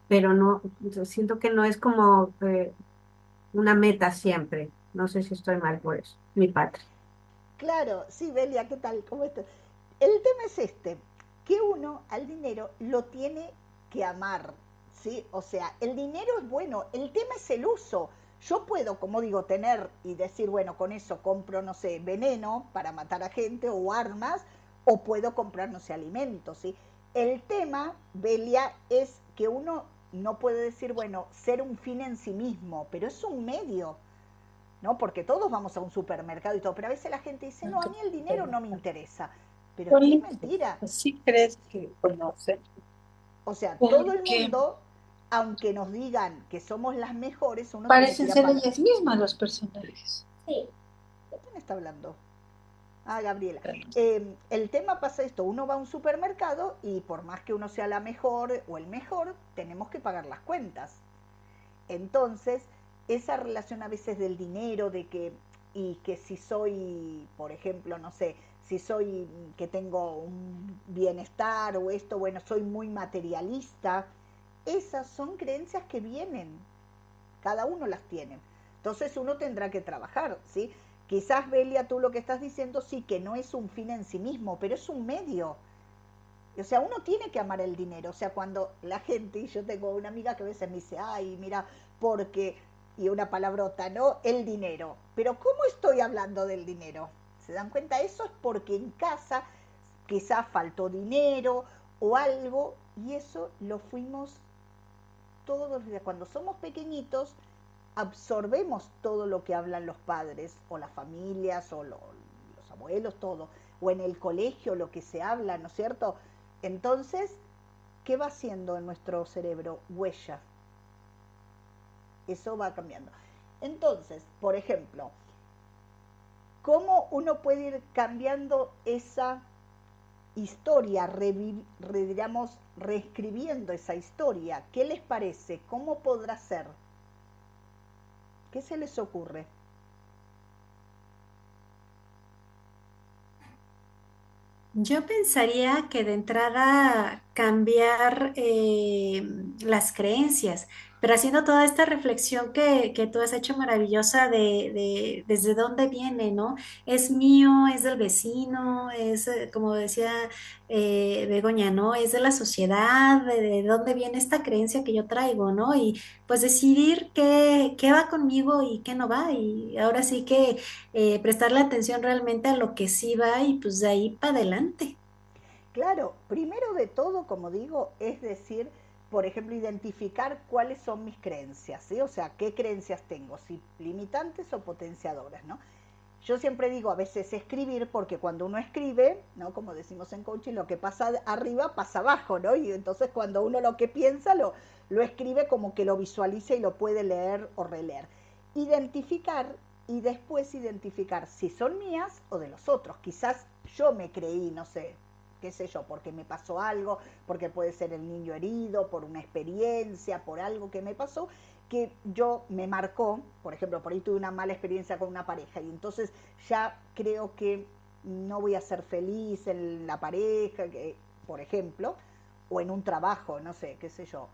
pero no, yo siento que no es como una meta siempre. No sé si estoy mal por eso, mi patria. Claro, sí, Belia, ¿qué tal? ¿Cómo estás? El tema es este, que uno al dinero lo tiene que amar, ¿sí? O sea, el dinero es bueno, el tema es el uso. Yo puedo, como digo, tener y decir, bueno, con eso compro, no sé, veneno para matar a gente o armas, o puedo comprar, no sé, alimentos, ¿sí? El tema, Belia, es que uno no puede decir, bueno, ser un fin en sí mismo, pero es un medio. ¿No? Porque todos vamos a un supermercado y todo, pero a veces la gente dice, no, a mí el dinero no me interesa. Pero es que es mentira. ¿Sí crees que conoce? O sea, todo el Porque mundo, aunque nos digan que somos las mejores, uno tiene que parecen ir a ser pagar. ellas mismas los personajes. ¿Quién está hablando? Ah, Gabriela. El tema pasa esto, uno va a un supermercado y por más que uno sea la mejor o el mejor, tenemos que pagar las cuentas. Entonces, esa relación a veces del dinero, de que, y que si soy, por ejemplo, no sé, si soy que tengo un bienestar o esto, bueno, soy muy materialista, esas son creencias que vienen, cada uno las tiene. Entonces uno tendrá que trabajar, ¿sí? Quizás, Belia, tú lo que estás diciendo sí que no es un fin en sí mismo, pero es un medio. O sea, uno tiene que amar el dinero. O sea, cuando la gente, y yo tengo una amiga que a veces me dice, ay, mira, porque, y una palabrota, ¿no? El dinero. Pero ¿cómo estoy hablando del dinero? ¿Se dan cuenta? Eso es porque en casa quizás faltó dinero o algo, y eso lo fuimos todos los días. Cuando somos pequeñitos, absorbemos todo lo que hablan los padres, o las familias, o los abuelos, todo. O en el colegio lo que se habla, ¿no es cierto? Entonces, ¿qué va haciendo en nuestro cerebro? Huella. Eso va cambiando. Entonces, por ejemplo, ¿cómo uno puede ir cambiando esa historia, digamos, reescribiendo esa historia? ¿Qué les parece? ¿Cómo podrá ser? ¿Qué se les ocurre? Yo pensaría que de entrada cambiar las creencias, pero haciendo toda esta reflexión que tú has hecho maravillosa de desde dónde viene, ¿no? Es mío, es del vecino, es, como decía Begoña, ¿no? Es de la sociedad, de dónde viene esta creencia que yo traigo, ¿no? Y pues decidir qué va conmigo y qué no va. Y ahora sí que prestarle atención realmente a lo que sí va y pues de ahí para adelante. Claro, primero de todo, como digo, es decir, por ejemplo, identificar cuáles son mis creencias, ¿sí? O sea, qué creencias tengo, si limitantes o potenciadoras, ¿no? Yo siempre digo a veces escribir porque cuando uno escribe, ¿no? Como decimos en coaching, lo que pasa arriba pasa abajo, ¿no? Y entonces cuando uno lo que piensa lo escribe como que lo visualiza y lo puede leer o releer. Identificar y después identificar si son mías o de los otros. Quizás yo me creí, no sé, qué sé yo, porque me pasó algo, porque puede ser el niño herido, por una experiencia, por algo que me pasó, que yo me marcó, por ejemplo, por ahí tuve una mala experiencia con una pareja y entonces ya creo que no voy a ser feliz en la pareja, por ejemplo, o en un trabajo, no sé, qué sé yo.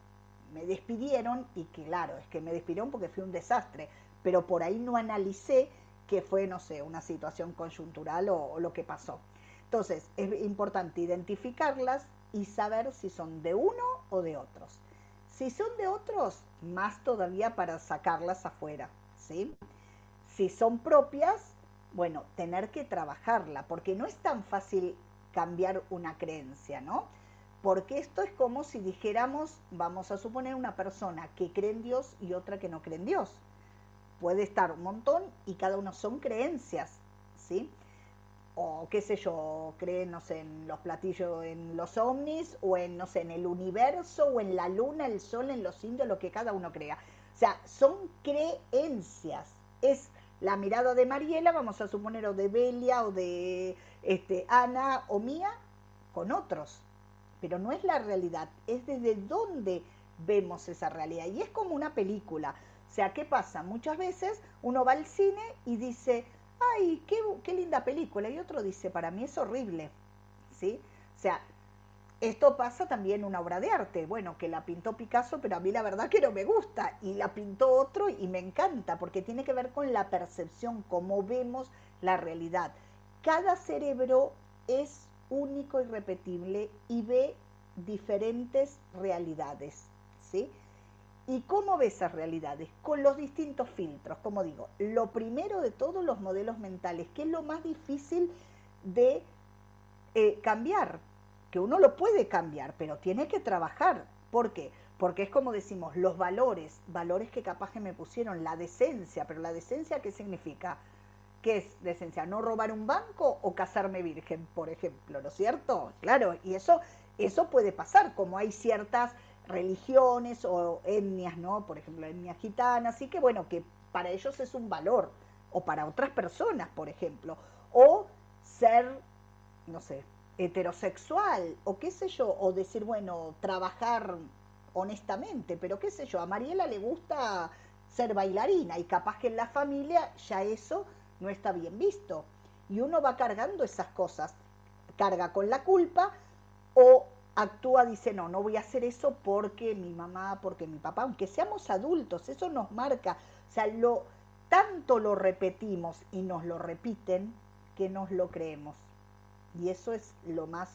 Me despidieron y claro, es que me despidieron porque fue un desastre, pero por ahí no analicé que fue, no sé, una situación coyuntural o lo que pasó. Entonces, es importante identificarlas y saber si son de uno o de otros. Si son de otros, más todavía para sacarlas afuera, ¿sí? Si son propias, bueno, tener que trabajarla, porque no es tan fácil cambiar una creencia, ¿no? Porque esto es como si dijéramos, vamos a suponer una persona que cree en Dios y otra que no cree en Dios. Puede estar un montón y cada uno son creencias, ¿sí? O qué sé yo, creen, no sé, en los platillos, en los ovnis, o en, no sé, en el universo, o en la luna, el sol, en los indios, lo que cada uno crea. O sea, son creencias. Es la mirada de Mariela, vamos a suponer, o de Belia, o de Ana, o mía, con otros. Pero no es la realidad, es desde dónde vemos esa realidad. Y es como una película. O sea, ¿qué pasa? Muchas veces uno va al cine y dice, ay, qué linda película, y otro dice, para mí es horrible, ¿sí? O sea, esto pasa también en una obra de arte, bueno, que la pintó Picasso, pero a mí la verdad que no me gusta, y la pintó otro y me encanta, porque tiene que ver con la percepción, cómo vemos la realidad. Cada cerebro es único y repetible y ve diferentes realidades, ¿sí? ¿Y cómo ve esas realidades? Con los distintos filtros, como digo. Lo primero de todos, los modelos mentales, que es lo más difícil de cambiar, que uno lo puede cambiar, pero tiene que trabajar. ¿Por qué? Porque es como decimos, los valores, valores que capaz que me pusieron, la decencia, pero la decencia, ¿qué significa? ¿Qué es decencia? ¿No robar un banco o casarme virgen, por ejemplo? ¿No es cierto? Claro, y eso puede pasar, como hay ciertas religiones o etnias, ¿no? Por ejemplo, la etnia gitana, así que bueno, que para ellos es un valor, o para otras personas, por ejemplo, o ser, no sé, heterosexual, o qué sé yo, o decir, bueno, trabajar honestamente, pero qué sé yo, a Mariela le gusta ser bailarina y capaz que en la familia ya eso no está bien visto. Y uno va cargando esas cosas, carga con la culpa o actúa, dice, no, no voy a hacer eso porque mi mamá, porque mi papá, aunque seamos adultos, eso nos marca, o sea, tanto lo repetimos y nos lo repiten que nos lo creemos. Y eso es lo más,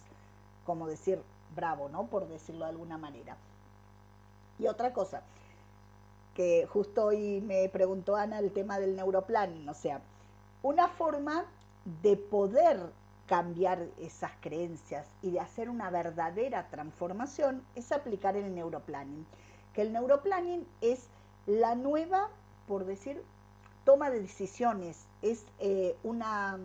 como decir, bravo, ¿no? Por decirlo de alguna manera. Y otra cosa, que justo hoy me preguntó Ana el tema del neuroplanning, o sea, una forma de poder cambiar esas creencias y de hacer una verdadera transformación es aplicar el neuroplanning. Que el neuroplanning es la nueva, por decir, toma de decisiones, es una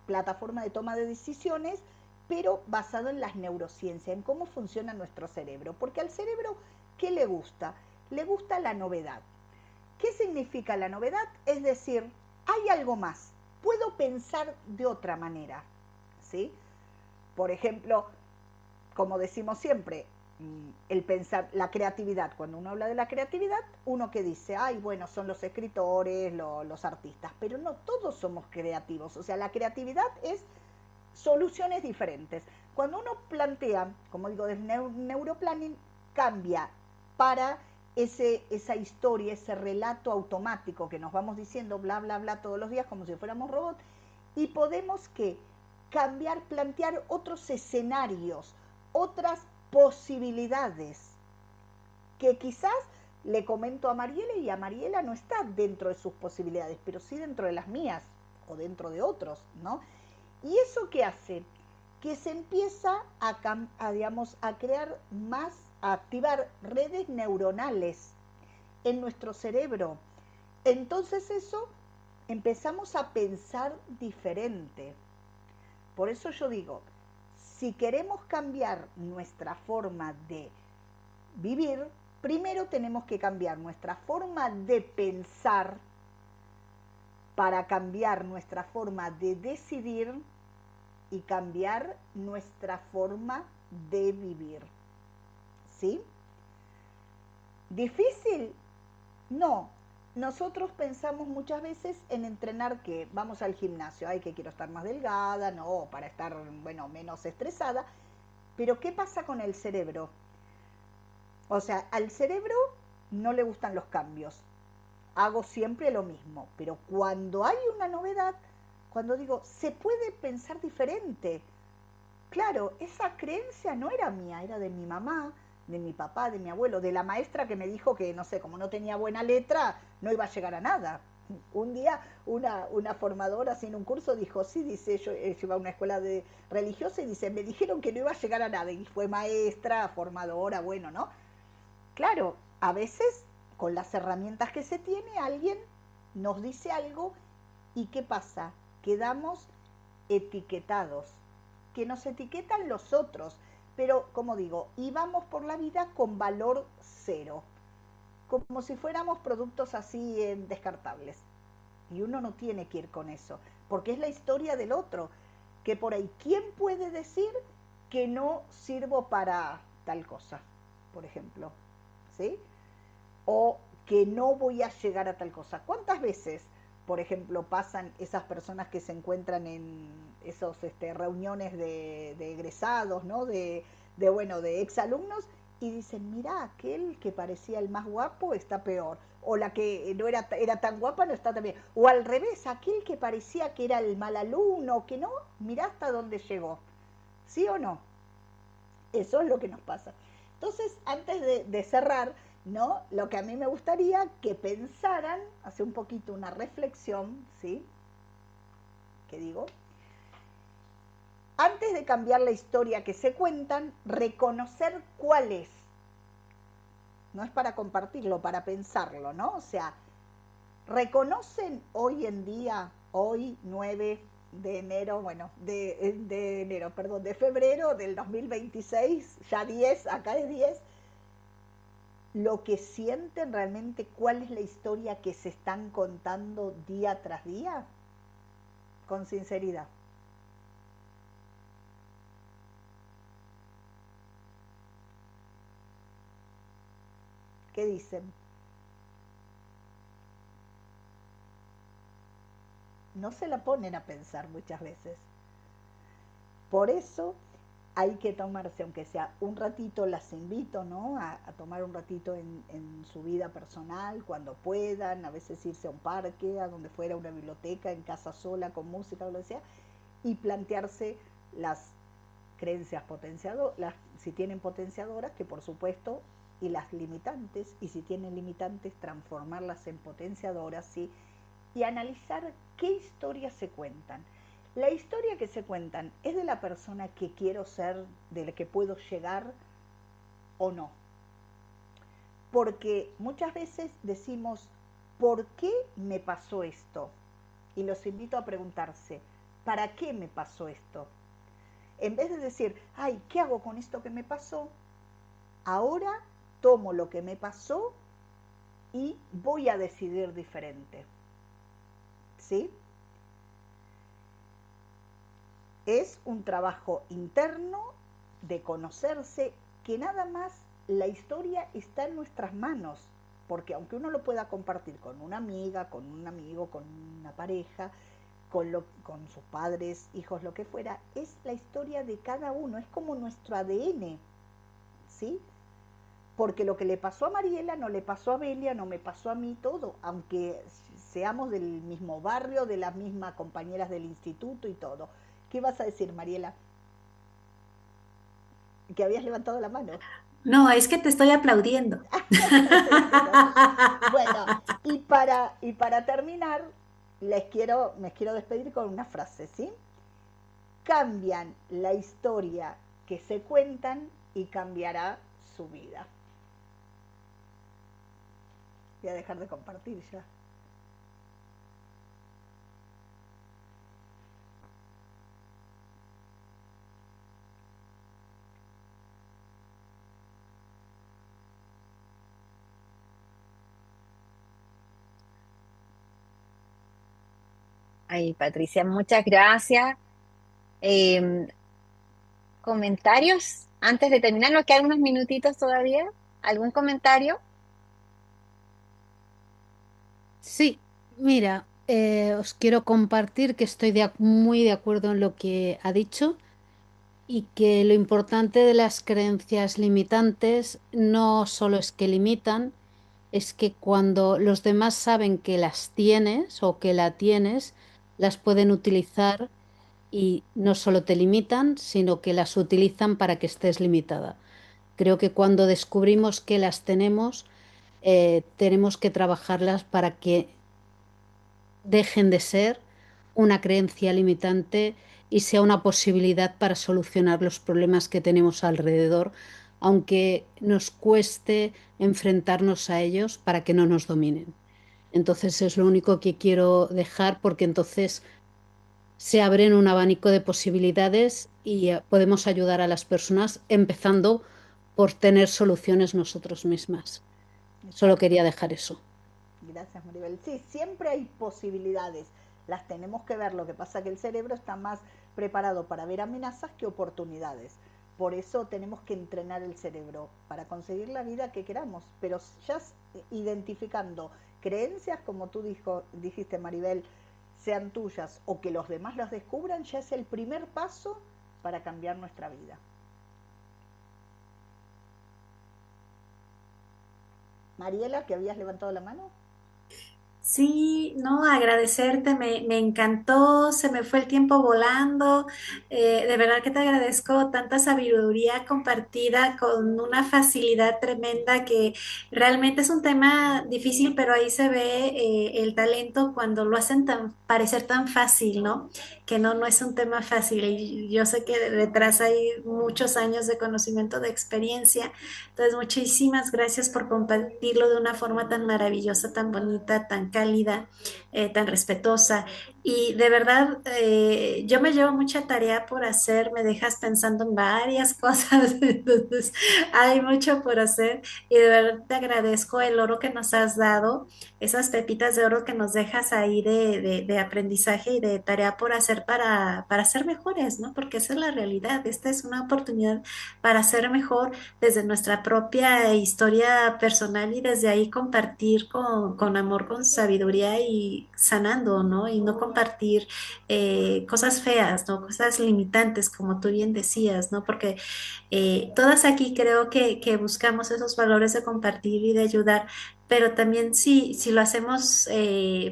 plataforma de toma de decisiones, pero basado en las neurociencias, en cómo funciona nuestro cerebro. Porque al cerebro, ¿qué le gusta? Le gusta la novedad. ¿Qué significa la novedad? Es decir, hay algo más, puedo pensar de otra manera, ¿sí? Por ejemplo, como decimos siempre, el pensar, la creatividad, cuando uno habla de la creatividad, uno que dice, ay, bueno, son los escritores, los artistas, pero no todos somos creativos, o sea, la creatividad es soluciones diferentes. Cuando uno plantea, como digo, desde neuroplanning, cambia para esa historia, ese relato automático que nos vamos diciendo bla, bla, bla todos los días como si fuéramos robots, y podemos que cambiar, plantear otros escenarios, otras posibilidades, que quizás le comento a Mariela y a Mariela no está dentro de sus posibilidades, pero sí dentro de las mías o dentro de otros, ¿no? ¿Y eso qué hace? Que se empieza digamos, a crear más, a activar redes neuronales en nuestro cerebro. Entonces eso empezamos a pensar diferente. Por eso yo digo, si queremos cambiar nuestra forma de vivir, primero tenemos que cambiar nuestra forma de pensar para cambiar nuestra forma de decidir y cambiar nuestra forma de vivir. ¿Sí? ¿Difícil? No, nosotros pensamos muchas veces en entrenar que vamos al gimnasio, ay, que quiero estar más delgada, no, para estar, bueno, menos estresada, pero ¿qué pasa con el cerebro? O sea, al cerebro no le gustan los cambios, hago siempre lo mismo, pero cuando hay una novedad, cuando digo, se puede pensar diferente, claro, esa creencia no era mía, era de mi mamá, de mi papá, de mi abuelo, de la maestra que me dijo que, no sé, como no tenía buena letra, no iba a llegar a nada. Un día una formadora así en un curso dijo, sí, dice, yo iba a una escuela religiosa y dice, me dijeron que no iba a llegar a nada. Y fue maestra, formadora, bueno, ¿no? Claro, a veces con las herramientas que se tiene, alguien nos dice algo y ¿qué pasa? Quedamos etiquetados, que nos etiquetan los otros, pero como digo, íbamos por la vida con valor cero, como si fuéramos productos así descartables. Y uno no tiene que ir con eso, porque es la historia del otro, que por ahí, ¿quién puede decir que no sirvo para tal cosa, por ejemplo? ¿Sí? O que no voy a llegar a tal cosa. ¿Cuántas veces, por ejemplo, pasan esas personas que se encuentran en esos reuniones de egresados, ¿no? Bueno, de exalumnos y dicen, mira, aquel que parecía el más guapo está peor, o la que no era tan guapa no está tan bien, o al revés, aquel que parecía que era el mal alumno, que no, mira hasta dónde llegó, ¿sí o no? Eso es lo que nos pasa. Entonces, antes de cerrar, ¿no? Lo que a mí me gustaría que pensaran, hace un poquito una reflexión, ¿sí? ¿Qué digo? Antes de cambiar la historia que se cuentan, reconocer cuál es. No es para compartirlo, para pensarlo, ¿no? O sea, reconocen hoy en día, hoy 9 de enero, bueno, de enero, perdón, de febrero del 2026, ya 10, acá es 10, lo que sienten realmente, cuál es la historia que se están contando día tras día, con sinceridad. ¿Qué dicen? No se la ponen a pensar muchas veces. Por eso hay que tomarse, aunque sea un ratito, las invito, ¿no? A tomar un ratito en su vida personal, cuando puedan, a veces irse a un parque, a donde fuera, una biblioteca, en casa sola, con música, o lo que sea, y plantearse las creencias potenciadoras, si tienen potenciadoras, que por supuesto, y las limitantes, y si tienen limitantes, transformarlas en potenciadoras, ¿sí? Y analizar qué historias se cuentan. La historia que se cuentan es de la persona que quiero ser, de la que puedo llegar o no. Porque muchas veces decimos, ¿por qué me pasó esto? Y los invito a preguntarse, ¿para qué me pasó esto? En vez de decir, ay, ¿qué hago con esto que me pasó? Ahora tomo lo que me pasó y voy a decidir diferente. ¿Sí? Es un trabajo interno de conocerse, que nada más la historia está en nuestras manos, porque aunque uno lo pueda compartir con una amiga, con un amigo, con una pareja, con sus padres, hijos, lo que fuera, es la historia de cada uno, es como nuestro ADN, ¿sí? Porque lo que le pasó a Mariela no le pasó a Belia, no me pasó a mí, todo, aunque seamos del mismo barrio, de las mismas compañeras del instituto y todo. ¿Qué vas a decir, Mariela? Que habías levantado la mano. No, es que te estoy aplaudiendo. Bueno, y para terminar, me quiero despedir con una frase, ¿sí? Cambian la historia que se cuentan y cambiará su vida. Voy a dejar de compartir ya. Ay, Patricia, muchas gracias. Em, ¿Comentarios antes de terminar? Nos quedan unos minutitos todavía. ¿Algún comentario? Sí, mira, os quiero compartir que estoy muy de acuerdo en lo que ha dicho y que lo importante de las creencias limitantes no solo es que limitan, es que cuando los demás saben que las tienes o que la tienes, las pueden utilizar y no solo te limitan, sino que las utilizan para que estés limitada. Creo que cuando descubrimos que las tenemos, tenemos que trabajarlas para que dejen de ser una creencia limitante y sea una posibilidad para solucionar los problemas que tenemos alrededor, aunque nos cueste enfrentarnos a ellos para que no nos dominen. Entonces es lo único que quiero dejar porque entonces se abren un abanico de posibilidades y podemos ayudar a las personas empezando por tener soluciones nosotros mismas. Solo Exacto. quería dejar eso. Gracias, Maribel. Sí, siempre hay posibilidades. Las tenemos que ver. Lo que pasa es que el cerebro está más preparado para ver amenazas que oportunidades. Por eso tenemos que entrenar el cerebro para conseguir la vida que queramos. Pero ya identificando creencias, como tú dijiste, Maribel, sean tuyas o que los demás las descubran, ya es el primer paso para cambiar nuestra vida. Mariela, que habías levantado la mano. Sí, no, agradecerte, me encantó, se me fue el tiempo volando, de verdad que te agradezco tanta sabiduría compartida con una facilidad tremenda que realmente es un tema difícil, pero ahí se ve el talento cuando lo hacen parecer tan fácil, ¿no? Que no es un tema fácil y yo sé que detrás hay muchos años de conocimiento, de experiencia. Entonces, muchísimas gracias por compartirlo de una forma tan maravillosa, tan bonita, tan cálida, tan respetuosa. Y de verdad, yo me llevo mucha tarea por hacer, me dejas pensando en varias cosas, entonces hay mucho por hacer y de verdad te agradezco el oro que nos has dado, esas pepitas de oro que nos dejas ahí de aprendizaje y de tarea por hacer para ser mejores, ¿no? Porque esa es la realidad, esta es una oportunidad para ser mejor desde nuestra propia historia personal y desde ahí compartir con amor, con sabiduría y sanando, ¿no? Y no compartir cosas feas, ¿no? Cosas limitantes, como tú bien decías, ¿no? Porque todas aquí creo que buscamos esos valores de compartir y de ayudar, pero también si lo hacemos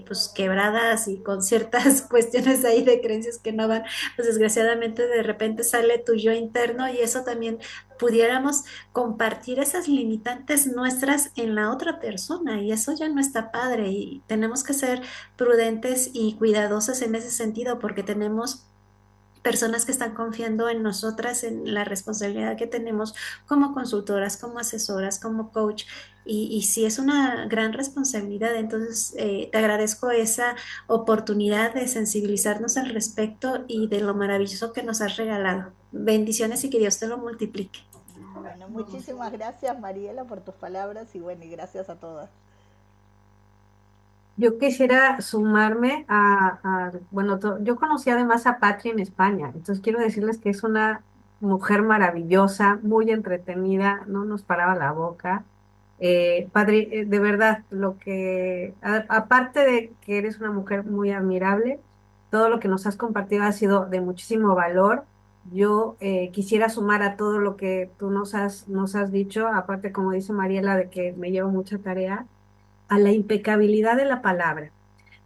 pues quebradas y con ciertas cuestiones ahí de creencias que no van, pues desgraciadamente de repente sale tu yo interno y eso también pudiéramos compartir esas limitantes nuestras en la otra persona y eso ya no está padre y tenemos que ser prudentes y cuidadosos en ese sentido porque tenemos personas que están confiando en nosotras, en la responsabilidad que tenemos como consultoras, como asesoras, como coach. Y sí es una gran responsabilidad, entonces te agradezco esa oportunidad de sensibilizarnos al respecto y de lo maravilloso que nos has regalado. Bendiciones y que Dios te lo multiplique. Bueno, muchísimas gracias, Mariela, por tus palabras y bueno, y gracias a todas. Yo quisiera sumarme bueno, yo conocí además a Patri en España, entonces quiero decirles que es una mujer maravillosa, muy entretenida, no nos paraba la boca. Patri, de verdad, aparte de que eres una mujer muy admirable, todo lo que nos has compartido ha sido de muchísimo valor. Yo quisiera sumar a todo lo que tú nos has dicho, aparte, como dice Mariela, de que me llevo mucha tarea a la impecabilidad de la palabra,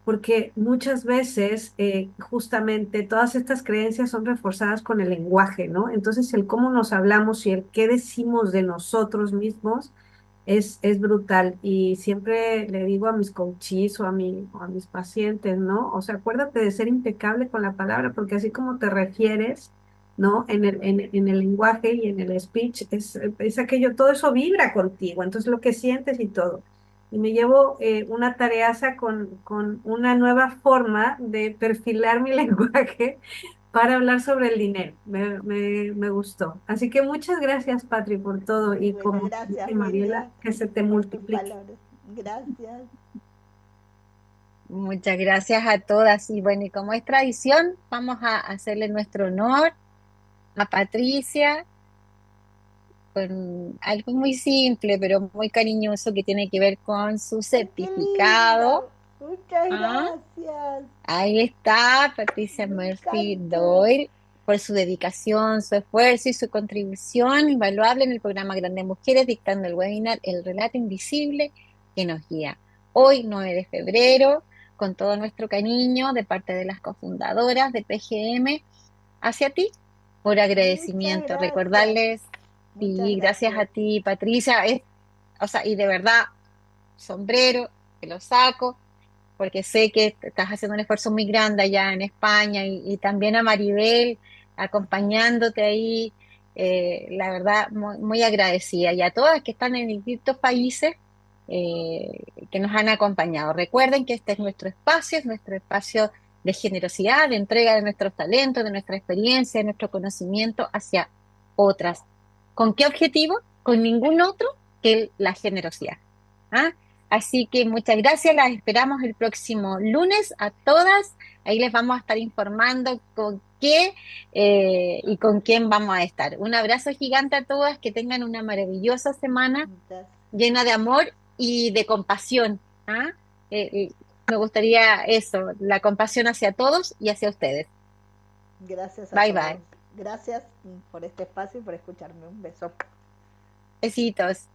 porque muchas veces justamente todas estas creencias son reforzadas con el lenguaje, ¿no? Entonces el cómo nos hablamos y el qué decimos de nosotros mismos es brutal. Y siempre le digo a mis coaches o a mis pacientes, ¿no? O sea, acuérdate de ser impecable con la palabra, porque así como te refieres, ¿no? En el lenguaje y en el speech, es aquello, todo eso vibra contigo, entonces lo que sientes y todo. Y me llevo una tareaza con una nueva forma de perfilar mi lenguaje para hablar sobre el dinero. Me gustó. Así que muchas gracias, Patri, por todo. Y Bueno, como gracias, dice Mariela, Lilia, que se te por tus multiplique. palabras. Gracias. Muchas gracias a todas. Y bueno, y como es tradición, vamos a hacerle nuestro honor a Patricia con algo muy simple, pero muy cariñoso que tiene que ver con su ¡Ay, qué linda! certificado. Muchas ¿Ah? gracias. Ahí está Patricia Me Murphy encanta. Doyle por su dedicación, su esfuerzo y su contribución invaluable en el programa Grandes Mujeres, dictando el webinar El relato invisible que nos guía. Hoy, 9 de febrero, con todo nuestro cariño de parte de las cofundadoras de PGM, hacia ti, por Muchas agradecimiento. gracias. Recordarles, Muchas sí, gracias a gracias. ti, Patricia, o sea, y de verdad, sombrero, te lo saco porque sé que estás haciendo un esfuerzo muy grande allá en España y también a Maribel acompañándote ahí, la verdad, muy, muy agradecida y a todas que están en distintos países que nos han acompañado. Recuerden que este es nuestro espacio de generosidad, de entrega de nuestros talentos, de nuestra experiencia, de nuestro conocimiento hacia otras. ¿Con qué objetivo? Con ningún otro que la generosidad. ¿Ah? Así que muchas gracias, las esperamos el próximo lunes a todas. Ahí les vamos a estar informando con qué y con quién vamos a estar. Un abrazo gigante a todas, que tengan una maravillosa semana Muchas llena de amor y de compasión. ¿Ah? Me gustaría eso, la compasión hacia todos y hacia ustedes. gracias a Bye todos. bye. Gracias por este espacio y por escucharme. Un beso. Besitos.